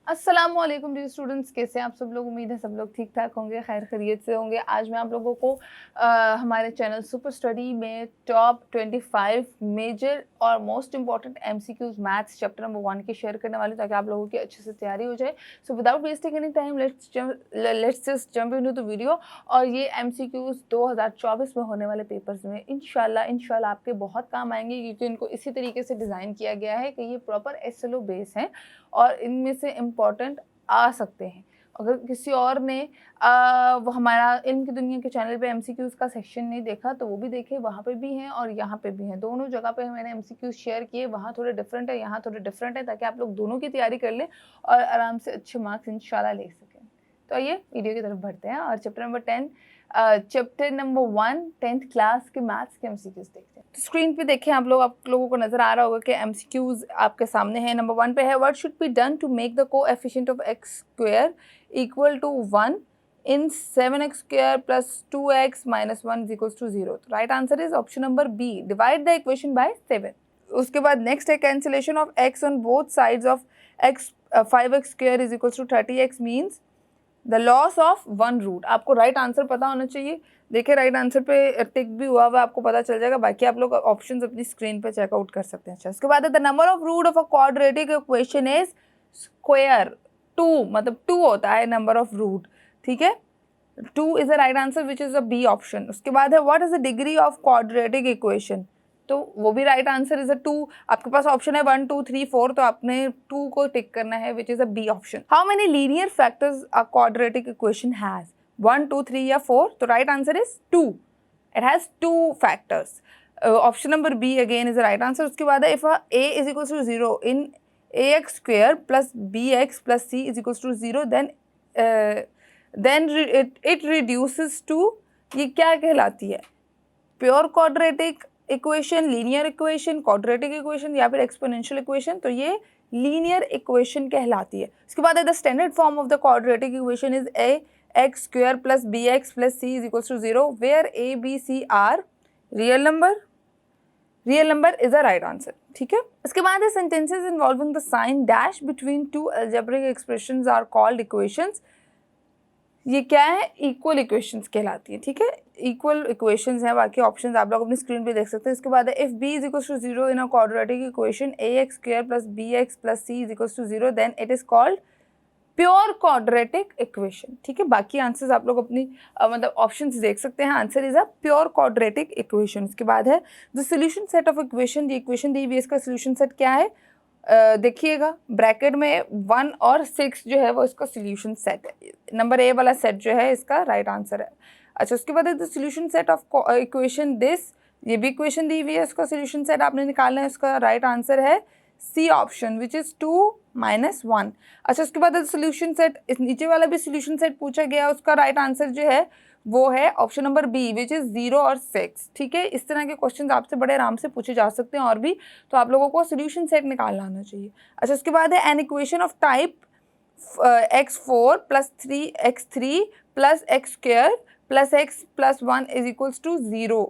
अस्सलामुअलैकुम dear students, कैसे हैं आप सब लोग। उम्मीद है सब लोग ठीक ठाक होंगे, खैर खैरियत से होंगे। आज मैं आप लोगों को हमारे चैनल सुपर स्टडी में टॉप 25 मेजर और most important MCQs maths chapter number 1 की शेयर करने वाली हूं, ताकि आप लोगों की अच्छे से तैयारी हो जाए। So without wasting any time let's just jump into the video. और ये एमसीक्यूज 2024 में होने वाले पेपर्स में इंशाल्लाह आपके बहुत काम आएंगे, क्योंकि इनको इसी तरीके से डिज़ाइन किया गया है कि ये प्रॉपर एसएलओ बेस हैं और इनमें से इम्पॉर्टेंट आ सकते हैं। अगर किसी और ने वो हमारा इल्म की दुनिया के चैनल पे एमसीक्यूज़ का सेक्शन नहीं देखा तो वो भी देखे, वहाँ पे भी हैं और यहाँ पे भी हैं। दोनों जगह पे मैंने एमसीक्यूज़ शेयर किए, वहाँ थोड़े डिफरेंट है, यहाँ थोड़े डिफरेंट है, ताकि आप लोग दोनों की तैयारी कर लें और आराम से अच्छे मार्क्स इंशाल्लाह ले सकें। तो आइए वीडियो की तरफ बढ़ते हैं और चैप्टर नंबर 1 10th क्लास के मैथ्स के एमसीक्यूज़ देखते हैं। तो स्क्रीन पे देखें आप लोगों को नजर आ रहा होगा कि एमसीक्यूज़ आपके सामने है। नंबर 1 पे है, what should be done to make the coefficient of x square equal to 1 in 7x square plus 2x minus 1 is equal to 0। तो right answer is option number B, divide the equation by 7। उसके बाद next है, cancellation of x on both sides of x 5x square is equal to 30x means the loss of 1 root. आपको right answer पता होना चाहिए। देखिए right answer पे टिक भी हुआ हुआ, आपको पता चल जाएगा। बाकी आप लोग ऑप्शंस अपनी स्क्रीन पे चेकआउट कर सकते हैं। अच्छा, उसके बाद the number of root of a quadratic equation is square 2, मतलब 2 होता है नंबर ऑफ रूट, ठीक है। 2 is the right answer which is a B option. उसके बाद है, what is the degree of quadratic equation, तो वो भी राइट आंसर इज अ 2। आपके पास ऑप्शन है 1 2 3 4, तो आपने 2 को टिक करना है, which is a B option. How many linear factors a quadratic equation has, 1 2 3 या 4, तो right answer is 2। It has 2 factors. Option number B again is the right answer. उसके बाद है, if a is equal to 0 in ax square plus bx plus c is equal to 0, then it reduces to, ये क्या कहलाती है? Pure quadratic equation, linear equation, quadratic equation या फिर exponential equation? तो ये लीनियर इक्वेशन कहलाती है। उसके बाद the standard form of the quadratic equation is a x square plus b x plus c is equal to 0, where a b c are real number. Real number is a right answer, ठीक है। इसके बाद sentences involving the sign dash between two algebraic expressions are called equations. ये क्या है? Equal equations कहलाती है, ठीक है। इक्वल इक्वेशंस हैं, बाकी ऑप्शंस आप लोग अपनी स्क्रीन पे देख सकते हैं। इसके बाद है, if b is equal to 0 in a quadratic equation ax square plus bx plus c is equal to 0, then it is called pure quadratic equation, ठीक है। बाकी आंसर्स आप लोग अपनी मतलब ऑप्शंस देख सकते हैं। Answer is a pure quadratic equation. उसके बाद है, the solution set of equation, the equation दी हुई है, इसका सोल्यूशन सेट क्या है? देखिएगा ब्रैकेट में 1 और 6 जो है वो इसका सोल्यूशन सेट है। नंबर ए वाला सेट जो है इसका राइट आंसर है। अच्छा, उसके बाद the solution set of equation this, ये भी इक्वेशन दी हुई है, इसका सोल्यूशन सेट आपने निकालना है। इसका राइट आंसर है C option, which is 2 minus 1। अच्छा, उसके बाद सोल्यूशन सेट, इस नीचे वाला भी सोल्यूशन सेट पूछा गया, उसका राइट आंसर जो है वो है option number B, which is 0 और 6, ठीक है। इस तरह के क्वेश्चन आपसे बड़े आराम से पूछे जा सकते हैं और भी, तो आप लोगों को सोल्यूशन सेट निकालना आना चाहिए। अच्छा, उसके बाद है, an equation of type x4 plus 3x3 plus x square plus x plus 1 is equals to 0,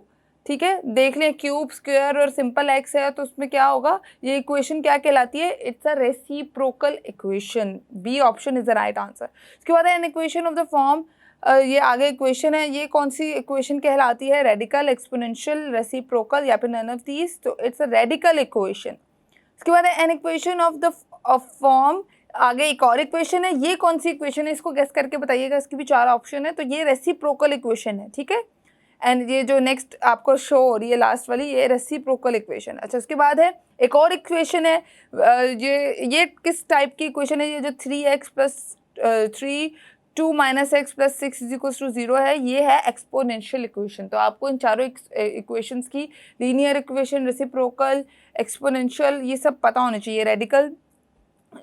ठीक है। देख लें, क्यूब, स्क्वायर और सिंपल एक्स है, तो उसमें क्या होगा? ये इक्वेशन क्या कहलाती है? It's a reciprocal equation. B option is the right answer. उसके बाद है, an equation of the form, ये आगे इक्वेशन है, ये कौन सी इक्वेशन कहलाती है? रेडिकल, एक्सपोनेंशियल, रेसिप्रोकल या फिर नन ऑफ दीज, तो इट्स अ रेडिकल इक्वेशन। उसके बाद है, an equation of the form, आगे एक और इक्वेशन है, ये कौन सी इक्वेशन है? इसको गेस करके बताइएगा। इसकी भी 4 ऑप्शन है, तो ये रेसिप्रोकल इक्वेशन है, ठीक है। एंड ये जो नेक्स्ट आपको शो हो रही है लास्ट वाली, ये रेसिप्रोकल इक्वेशन। अच्छा, उसके बाद है एक और इक्वेशन है, ये किस टाइप की इक्वेशन है? ये जो 3x plus 3 2 minus x plus 6 is equal to 0 है, ये है एक्सपोनेंशियल इक्वेशन। तो आपको इन चारों इक्वेशंस की, लीनियर इक्वेशन, रेसिप्रोकल, एक्सपोनेंशियल, ये सब पता होना चाहिए। रेडिकल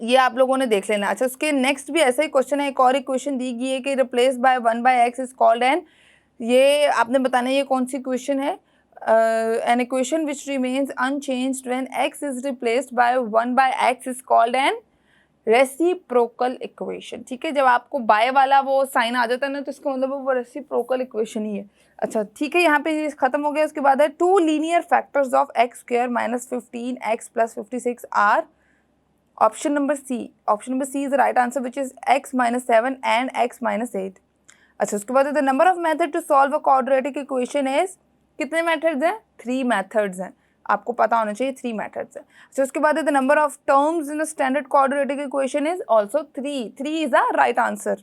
ये आप लोगों ने देख लेना। अच्छा, उसके नेक्स्ट भी ऐसा ही क्वेश्चन है, एक और इक्वेशन दी गई है कि replace by 1 by x is called an, ये आपने बताना है ये कौन सी इक्वेशन है। An equation which remains unchanged when x is replaced by 1 by x is called an reciprocal equation, ठीक है। जब आपको बाय वाला वो साइन आ जाता है ना, तो इसका मतलब वो रेसिप्रोकल इक्वेशन ही है। अच्छा, ठीक है, यहाँ पे ये खत्म हो गया। उसके बाद है, 2 linear factors of x square minus 15 x plus 56 are option number C is the right answer which is x minus 7 and x minus 8. अच्छा, उसके बाद the number of method to solve a quadratic equation is, कितने methods हैं? 3 methods हैं, आपको पता होना चाहिए 3 मेथड्स हैं. अच्छा, उसके बाद the number of terms in the standard quadratic equation is also 3 is the right answer.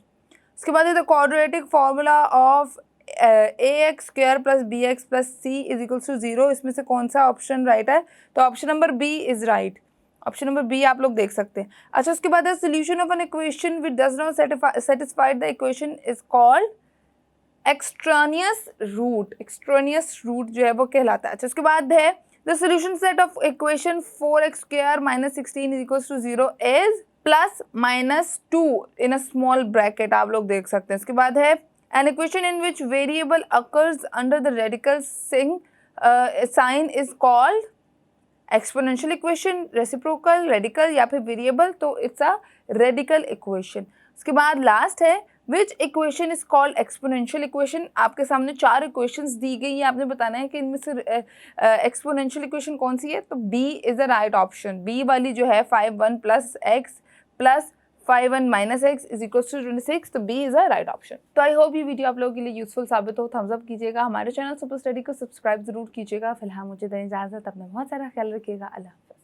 उसके बाद the quadratic formula of ax square plus bx plus c is equals to 0. इसमें से कौन सा ऑप्शन राइट है? तो option number B is right. Option number B आप लोग देख सकते हैं. अच्छा, उसके बाद the solution of an equation which does not satisfied the equation is called extraneous root. Extraneous root जो है वो कहलाता है. अच्छा, उसके बाद है the solution set of equation 4x square minus 16 is equals to 0 is plus minus 2 in a small bracket, आप लोग देख सकते हैं. उसके बाद है an equation in which variable occurs under the radical sign is called exponential equation, reciprocal, radical या फिर वेरिएबल. तो इट्स अ रेडिकल इक्वेशन. उसके बाद लास्ट है विच equation is called exponential equation. आपके सामने 4 इक्वेशंस दी गई हैं, आपने बताना है कि इनमें से एक्सपोनेंशियल इक्वेशन कौन सी है. तो B is the right option. B वाली जो है 5(1 + x + 5(1 - x is equal to 26. तो B is a right option. तो आई होप ये वीडियो आप लोगों के लिए यूजफुल साबित हो. थम्स अप कीजिएगा, हमारे चैनल सुपर स्टडी को सब्सक्राइब जरूर कीजिएगा. फिलहाल मुझे दें इजाजत, अपना बहुत सारा ख्याल रखिएगा. अल्लाह हाफ़िज़.